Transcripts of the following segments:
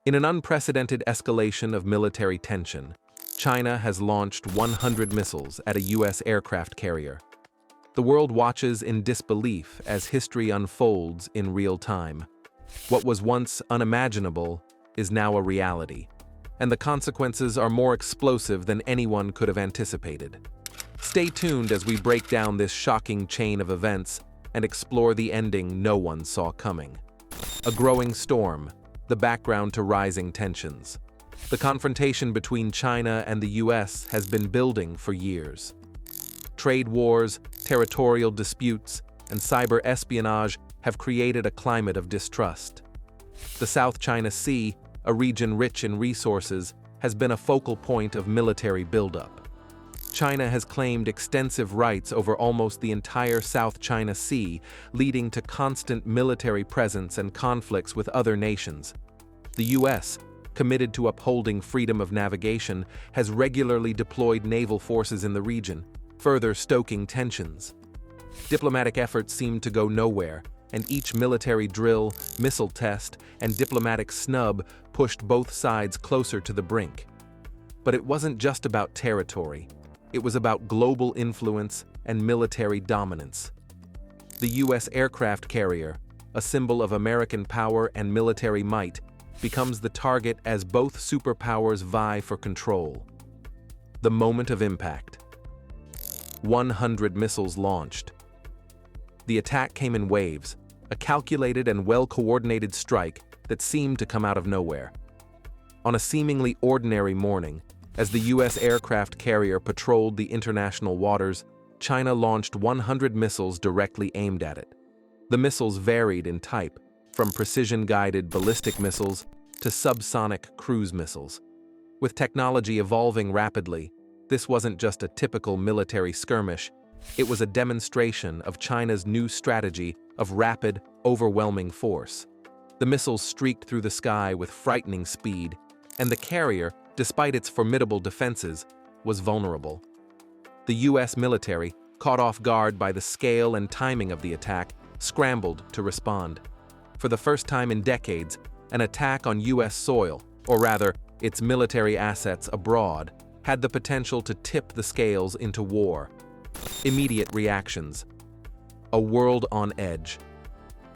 In an unprecedented escalation of military tension, China has launched 100 missiles at a U.S. aircraft carrier. The world watches in disbelief as history unfolds in real time. What was once unimaginable is now a reality, and the consequences are more explosive than anyone could have anticipated. Stay tuned as we break down this shocking chain of events and explore the ending no one saw coming. A growing storm, the background to rising tensions. The confrontation between China and the US has been building for years. Trade wars, territorial disputes, and cyber espionage have created a climate of distrust. The South China Sea, a region rich in resources, has been a focal point of military buildup. China has claimed extensive rights over almost the entire South China Sea, leading to constant military presence and conflicts with other nations. The US, committed to upholding freedom of navigation, has regularly deployed naval forces in the region, further stoking tensions. Diplomatic efforts seem to go nowhere, and each military drill, missile test, and diplomatic snub pushed both sides closer to the brink. But it wasn't just about territory. It was about global influence and military dominance. The U.S. aircraft carrier, a symbol of American power and military might, becomes the target as both superpowers vie for control. The moment of impact. 100 missiles launched. The attack came in waves, a calculated and well-coordinated strike that seemed to come out of nowhere. On a seemingly ordinary morning, as the U.S. aircraft carrier patrolled the international waters, China launched 100 missiles directly aimed at it. The missiles varied in type, from precision-guided ballistic missiles to subsonic cruise missiles. With technology evolving rapidly, this wasn't just a typical military skirmish, it was a demonstration of China's new strategy of rapid, overwhelming force. The missiles streaked through the sky with frightening speed, and the carrier, despite its formidable defenses, was vulnerable. The U.S. military, caught off guard by the scale and timing of the attack, scrambled to respond. For the first time in decades, an attack on U.S. soil, or rather, its military assets abroad, had the potential to tip the scales into war. Immediate reactions. A world on edge.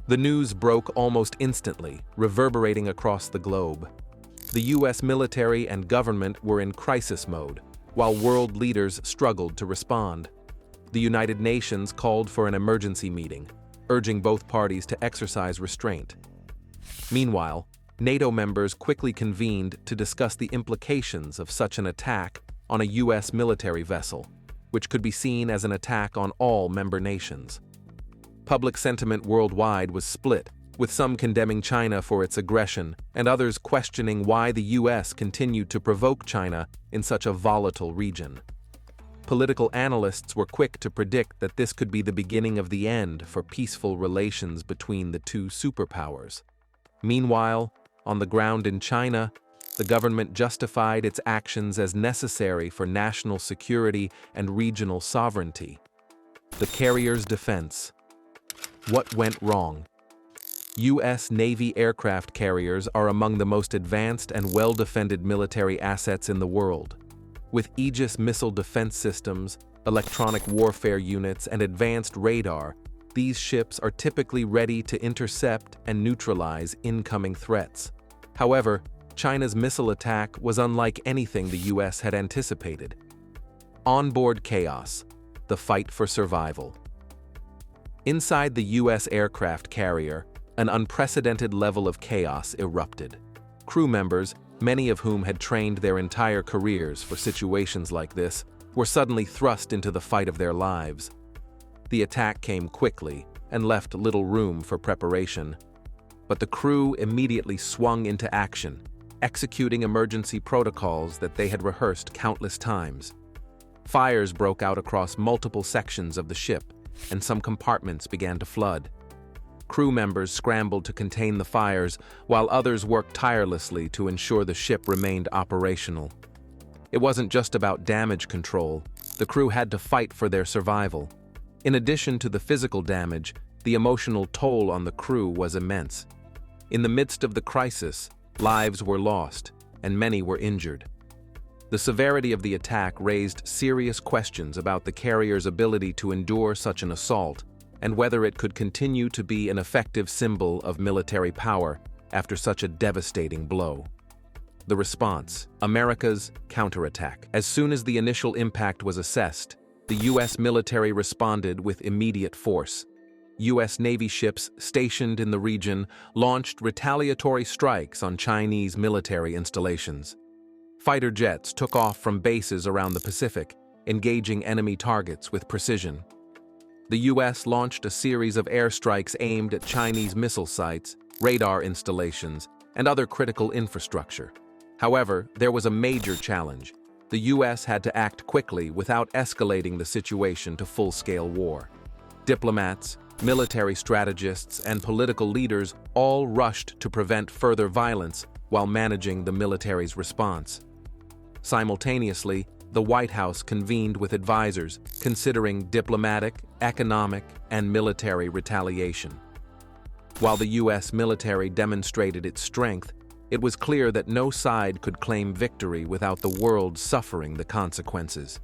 The news broke almost instantly, reverberating across the globe. The U.S. military and government were in crisis mode, while world leaders struggled to respond. The United Nations called for an emergency meeting, urging both parties to exercise restraint. Meanwhile, NATO members quickly convened to discuss the implications of such an attack on a U.S. military vessel, which could be seen as an attack on all member nations. Public sentiment worldwide was split, with some condemning China for its aggression and others questioning why the U.S. continued to provoke China in such a volatile region. Political analysts were quick to predict that this could be the beginning of the end for peaceful relations between the two superpowers. Meanwhile, on the ground in China, the government justified its actions as necessary for national security and regional sovereignty. The carrier's defense. What went wrong? U.S. Navy aircraft carriers are among the most advanced and well-defended military assets in the world. With Aegis missile defense systems, electronic warfare units, and advanced radar, these ships are typically ready to intercept and neutralize incoming threats. However, China's missile attack was unlike anything the U.S. had anticipated. Onboard chaos, the fight for survival. Inside the U.S. aircraft carrier, an unprecedented level of chaos erupted. Crew members, many of whom had trained their entire careers for situations like this, were suddenly thrust into the fight of their lives. The attack came quickly and left little room for preparation. But the crew immediately swung into action, executing emergency protocols that they had rehearsed countless times. Fires broke out across multiple sections of the ship, and some compartments began to flood. Crew members scrambled to contain the fires, while others worked tirelessly to ensure the ship remained operational. It wasn't just about damage control. The crew had to fight for their survival. In addition to the physical damage, the emotional toll on the crew was immense. In the midst of the crisis, lives were lost, and many were injured. The severity of the attack raised serious questions about the carrier's ability to endure such an assault and whether it could continue to be an effective symbol of military power after such a devastating blow. The response: America's counterattack. As soon as the initial impact was assessed, the U.S. military responded with immediate force. U.S. Navy ships stationed in the region launched retaliatory strikes on Chinese military installations. Fighter jets took off from bases around the Pacific, engaging enemy targets with precision. The U.S. launched a series of airstrikes aimed at Chinese missile sites, radar installations, and other critical infrastructure. However, there was a major challenge. The U.S. had to act quickly without escalating the situation to full-scale war. Diplomats, military strategists, and political leaders all rushed to prevent further violence while managing the military's response. Simultaneously, the White House convened with advisors considering diplomatic, economic, and military retaliation. While the U.S. military demonstrated its strength, it was clear that no side could claim victory without the world suffering the consequences.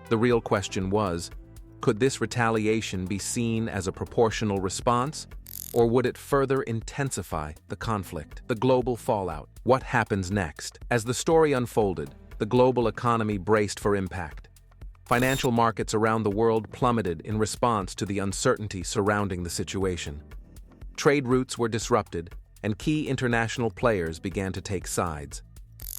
The real question was, could this retaliation be seen as a proportional response, or would it further intensify the conflict? The global fallout. What happens next? As the story unfolded, the global economy braced for impact. Financial markets around the world plummeted in response to the uncertainty surrounding the situation. Trade routes were disrupted, and key international players began to take sides.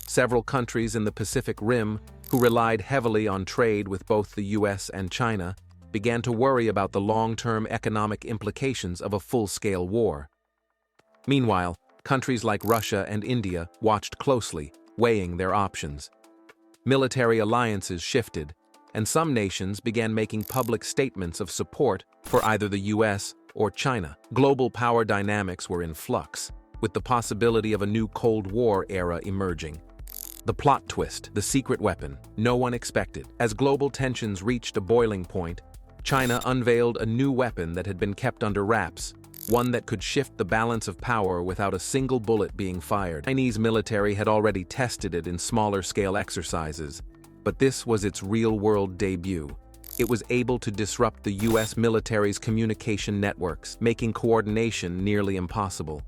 Several countries in the Pacific Rim, who relied heavily on trade with both the U.S. and China, began to worry about the long-term economic implications of a full-scale war. Meanwhile, countries like Russia and India watched closely, weighing their options. Military alliances shifted, and some nations began making public statements of support for either the U.S. or China. Global power dynamics were in flux, with the possibility of a new Cold War era emerging. The plot twist, the secret weapon, no one expected. As global tensions reached a boiling point, China unveiled a new weapon that had been kept under wraps, one that could shift the balance of power without a single bullet being fired. The Chinese military had already tested it in smaller-scale exercises, but this was its real-world debut. It was able to disrupt the U.S. military's communication networks, making coordination nearly impossible.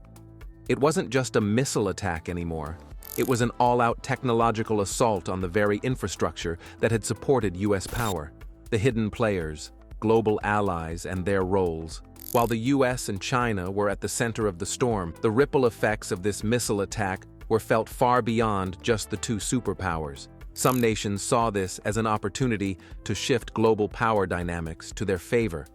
It wasn't just a missile attack anymore. It was an all-out technological assault on the very infrastructure that had supported U.S. power. The hidden players, global allies, and their roles. While the U.S. and China were at the center of the storm, the ripple effects of this missile attack were felt far beyond just the two superpowers. Some nations saw this as an opportunity to shift global power dynamics to their favor.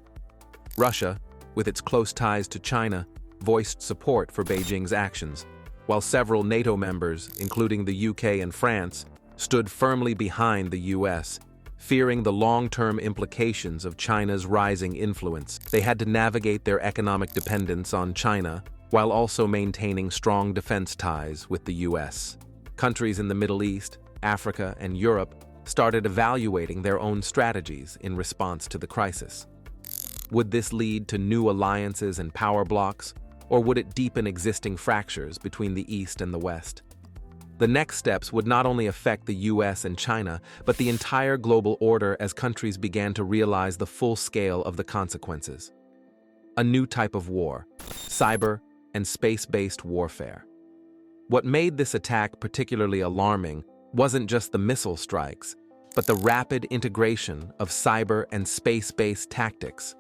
Russia, with its close ties to China, voiced support for Beijing's actions, while several NATO members, including the UK and France, stood firmly behind the US, fearing the long-term implications of China's rising influence. They had to navigate their economic dependence on China while also maintaining strong defense ties with the US. Countries in the Middle East, Africa, and Europe started evaluating their own strategies in response to the crisis. Would this lead to new alliances and power blocs, or would it deepen existing fractures between the East and the West? The next steps would not only affect the US and China, but the entire global order as countries began to realize the full scale of the consequences. A new type of war, cyber and space-based warfare. What made this attack particularly alarming wasn't just the missile strikes, but the rapid integration of cyber and space-based tactics.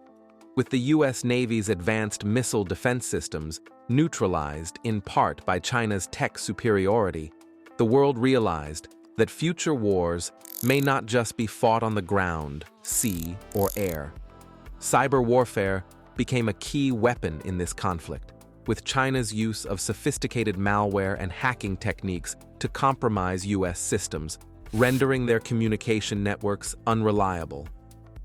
With the US Navy's advanced missile defense systems neutralized in part by China's tech superiority, the world realized that future wars may not just be fought on the ground, sea, or air. Cyber warfare became a key weapon in this conflict, with China's use of sophisticated malware and hacking techniques to compromise US systems, rendering their communication networks unreliable.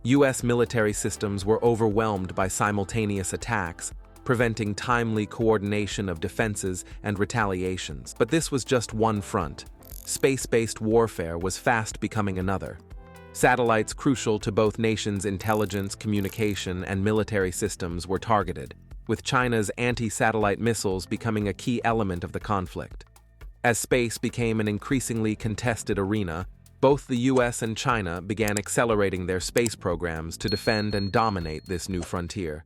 US military systems were overwhelmed by simultaneous attacks, preventing timely coordination of defenses and retaliations. But this was just one front. Space-based warfare was fast becoming another. Satellites crucial to both nations' intelligence, communication, and military systems were targeted, with China's anti-satellite missiles becoming a key element of the conflict. As space became an increasingly contested arena, both the US and China began accelerating their space programs to defend and dominate this new frontier.